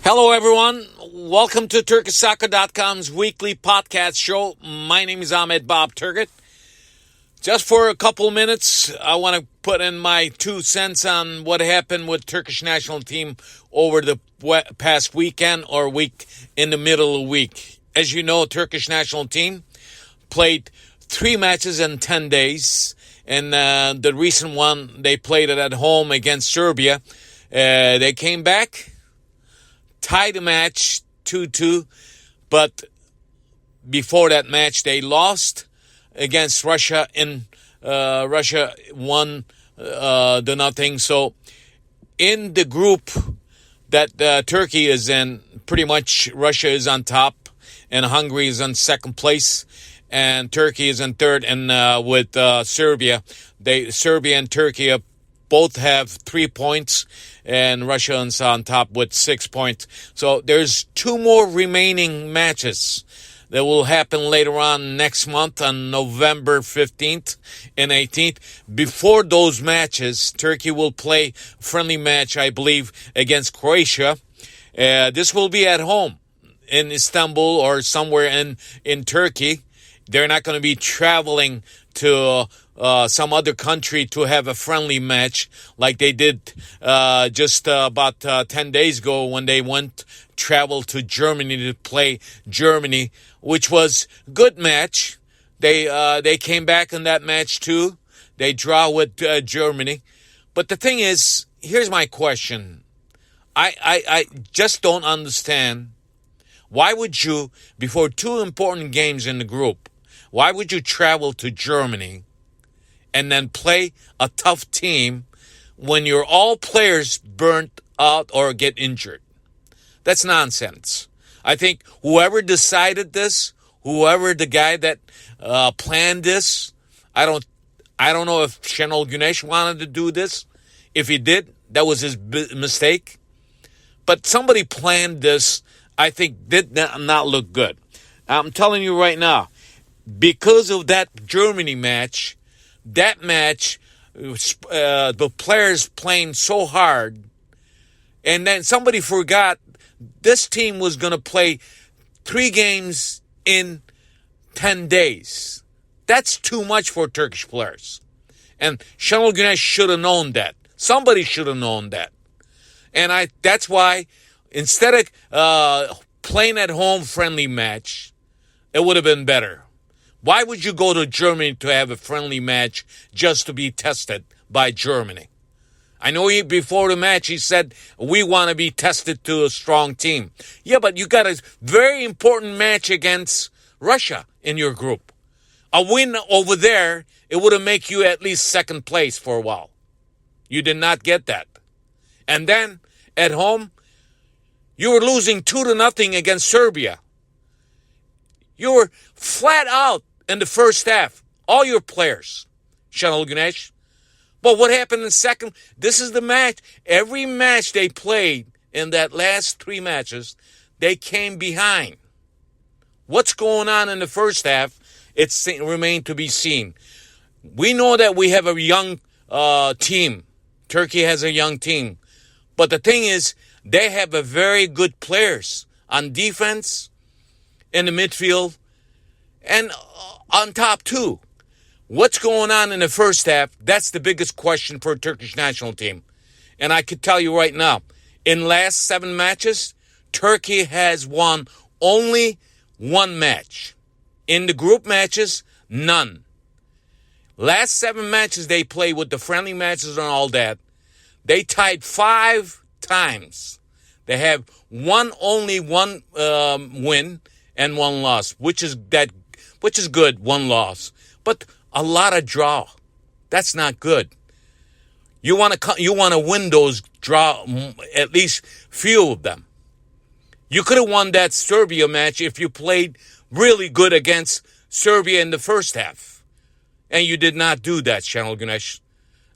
Hello, everyone. Welcome to TurkishSoccer.com's weekly podcast show. My name is Ahmet Bob Turgut. Just for a couple minutes, I want to put in my 2 cents on what happened with Turkish National Team over the past weekend or week in the middle of the week. As you know, Turkish National Team played 3 matches in 10 days. And the recent one, they played it at home against Serbia. They came back, tied the match 2-2, but before that match they lost against Russia, and Russia won the nothing. So in the group that Turkey is in, pretty much Russia is on top and Hungary is on second place and Turkey is in third, and with Serbia and Turkey both have 3 points, and Russia is on top with 6 points. So there's 2 more remaining matches that will happen later on next month on November 15th and 18th. Before those matches, Turkey will play a friendly match, I believe, against Croatia. This will be at home in Istanbul or somewhere in Turkey. They're not going to be traveling to some other country to have a friendly match like they did just about 10 days ago when they traveled to Germany to play Germany, which was a good match. They came back in that match too. They draw with Germany. But the thing is, here's my question. I just don't understand. Why would you, before 2 important games in the group, why would you travel to Germany and then play a tough team when your all players burnt out or get injured? That's nonsense. I think whoever decided this, whoever the guy that planned this, I don't know if Şenol Güneş wanted to do this. If he did, that was his mistake. But somebody planned this, I think, did not look good. I'm telling you right now, because of that Germany match, the players playing so hard, and then somebody forgot this team was going to play 3 games in 10 days. That's too much for Turkish players. And Şenol Güneş should have known that. Somebody should have known that. And that's why instead of playing at home friendly match, it would have been better. Why would you go to Germany to have a friendly match just to be tested by Germany? I know before the match he said, we want to be tested to a strong team. Yeah, but you got a very important match against Russia in your group. A win over there, it would have made you at least second place for a while. You did not get that. And then at home, you were losing 2-0 against Serbia. You were flat out in the first half, all your players, Şenol Güneş. But what happened in the second? This is the match. Every match they played in that last 3 matches, they came behind. What's going on in the first half? It's remained to be seen. We know that we have a young team. Turkey has a young team. But the thing is, they have a very good players on defense, in the midfield, and on top too. What's going on in the first half? That's the biggest question for Turkish national team. And I could tell you right now, in last 7 matches, Turkey has won only 1 match. In the group matches, none. Last 7 matches they played with the friendly matches and all that, they tied 5 times. They have only one win and 1 loss, which is good, 1 loss. But a lot of draw. That's not good. You want to win those draw, at least few of them. You could have won that Serbia match if you played really good against Serbia in the first half. And you did not do that, Şenol Güneş.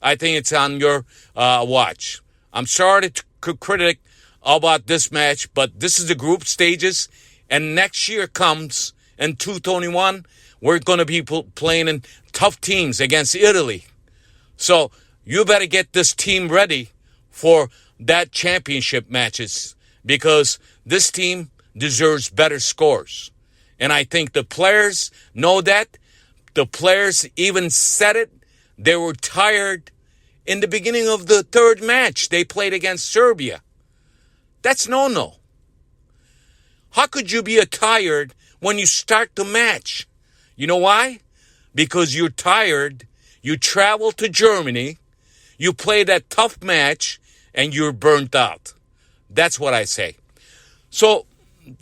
I think it's on your watch. I'm sorry to critic about this match, but this is the group stages. And next year comes in 2021, we're going to be playing in tough teams against Italy. So you better get this team ready for that championship matches. because this team deserves better scores. And I think the players know that. The players even said it. They were tired in the beginning of the third match they played against Serbia. That's no. How could you be tired when you start the match? You know why? Because you're tired. You travel to Germany. You play that tough match and you're burnt out. That's what I say. So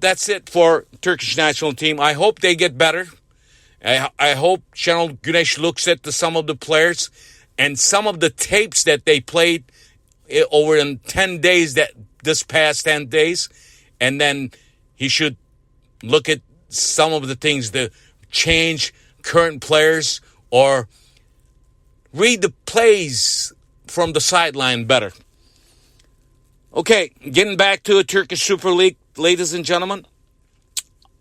that's it for Turkish national team. I hope they get better. I hope Şenol Güneş looks at some of the players and some of the tapes that they played over in 10 days, this past 10 days, and then he should look at some of the things to change current players or read the plays from the sideline better. Okay, getting back to the Turkish Super League, ladies and gentlemen.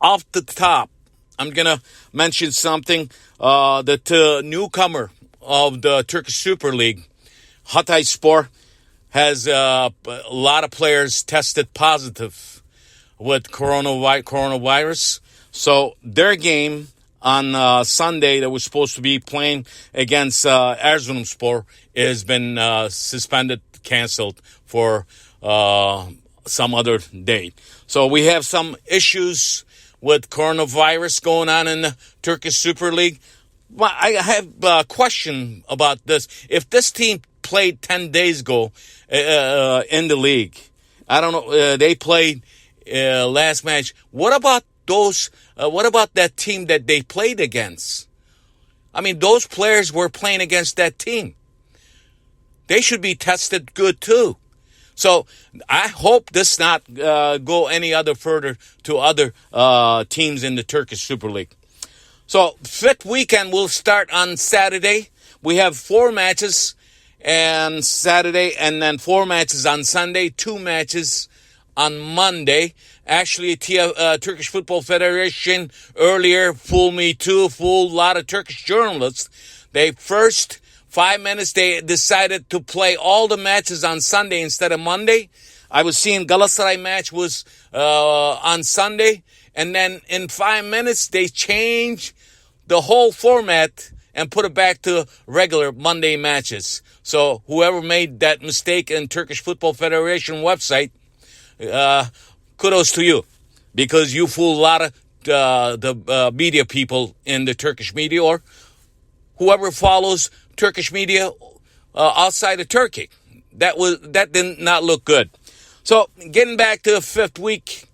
Off the top, I'm going to mention something. The newcomer of the Turkish Super League, Hatayspor, has a lot of players tested positive with coronavirus. So their game on Sunday that was supposed to be playing against Erzurumspor has been suspended, canceled for some other date. So we have some issues with coronavirus going on in the Turkish Super League. Well, I have a question about this. If this team played 10 days ago in the league, I don't know, they played last match. What about those? What about that team that they played against? I mean, those players were playing against that team. They should be tested good too. So I hope this not go any other further to other teams in the Turkish Super League. So fifth weekend will start on Saturday. We have 4 matches on Saturday and then 4 matches on Sunday, 2 matches on Monday. Actually, Turkish Football Federation earlier fooled me too, fooled a lot of Turkish journalists. They first 5 minutes, they decided to play all the matches on Sunday instead of Monday. I was seeing Galatasaray match was on Sunday. And then in 5 minutes, they changed the whole format and put it back to regular Monday matches. So whoever made that mistake in Turkish Football Federation website, kudos to you. Because you fooled a lot of the media people in the Turkish media or whoever follows Turkish media outside of Turkey. That did not look good. So getting back to the 5th week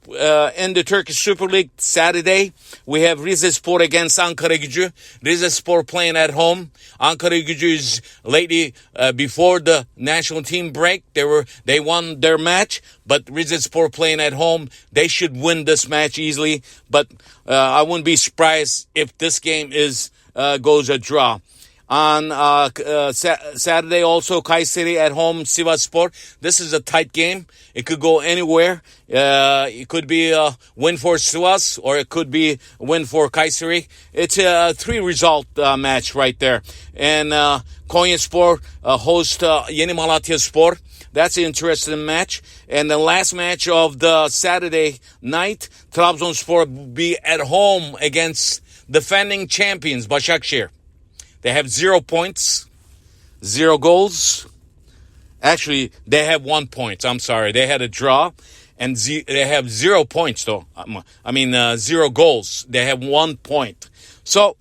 in the Turkish Super League, Saturday we have Rizespor against Ankaragücü. Rizespor playing at home. Ankaragücü is lately before the national team break. They won their match, but Rizespor playing at home. They should win this match easily. But I wouldn't be surprised if this game goes a draw. On Saturday also, Kayseri at home, Sivasspor. This is a tight game. It could go anywhere. It could be a win for Sivas or it could be a win for Kayseri. It's a 3-result match right there. And Konyaspor host Yeni Malatyaspor. That's an interesting match. And the last match of the Saturday night, Trabzonspor will be at home against defending champions, Başakşehir. They have 0 points, 0 goals. Actually, they have 1 point. I'm sorry. They had a draw, and they have 0 points, though. 0 goals. They have 1 point. So,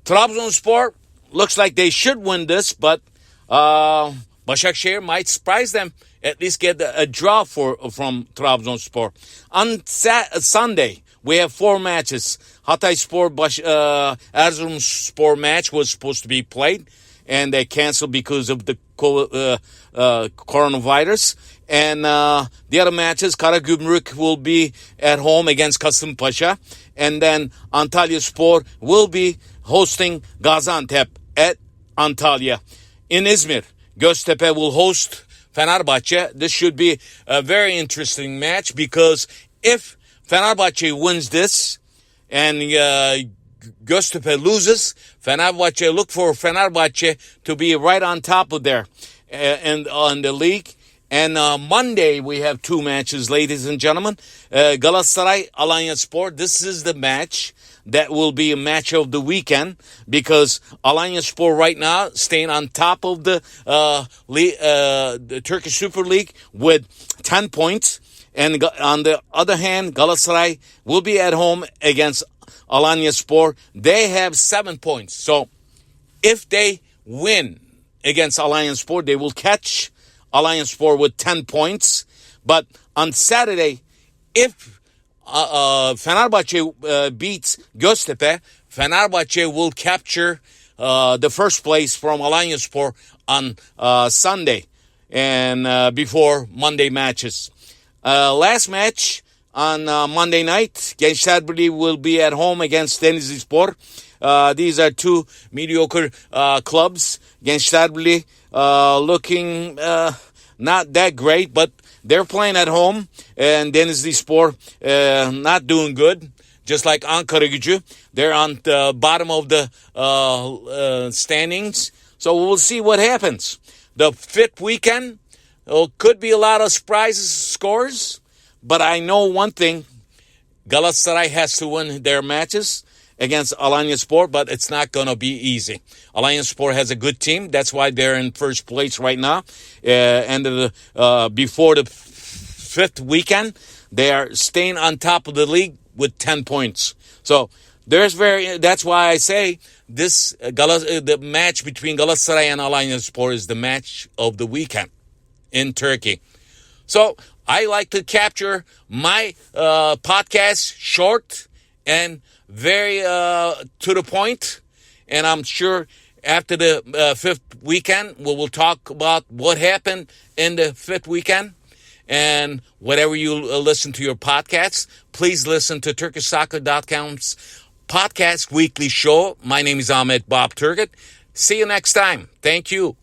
Trabzonspor looks like they should win this, but Başakşehir might surprise them. At least get a draw from Trabzonspor. On Sunday, we have 4 matches. Hatayspor Erzurumspor match was supposed to be played, and they canceled because of the coronavirus. And the other matches, Karagümrük will be at home against Kasımpaşa, and then Antalyaspor will be hosting Gaziantep at Antalya. In İzmir, Göztepe will host Fenerbahçe. This should be a very interesting match because if Fenerbahçe wins this and Göztepe loses, look for Fenerbahçe to be right on top of there and on the league. And Monday, we have two matches, ladies and gentlemen. Galatasaray, Alanyaspor. This is the match that will be a match of the weekend because Alanyaspor right now staying on top of the Turkish Super League with 10 points. And on the other hand, Galatasaray will be at home against Alanyaspor. They have 7 points. So if they win against Alanyaspor, they will catch Alanyaspor with 10 points. But on Saturday, if Fenerbahçe beats Göztepe, Fenerbahçe will capture the first place from Alanyaspor on Sunday and before Monday matches. Last match on Monday night, Gençler Birliği will be at home against Denizlispor. These are two mediocre clubs. Gençler Birliği looking not that great, but they're playing at home. And Denizlispor not doing good, just like Ankaragücü. They're on the bottom of the standings. So we'll see what happens. The fifth weekend could be a lot of surprises, scores. But I know one thing. Galatasaray has to win their matches against Alanyaspor, but it's not going to be easy. Alanyaspor has a good team. That's why they're in first place right now. And before the fifth weekend, they are staying on top of the league with 10 points. So that's why I say this the match between Galatasaray and Alanyaspor is the match of the weekend in Turkey. So I like to capture my podcast short and very to the point. And I'm sure after the fifth weekend, we will talk about what happened in the fifth weekend. And whatever you listen to your podcasts, please listen to TurkishSoccer.com's podcast weekly show. My name is Ahmet Bob Turgut. See you next time. Thank you.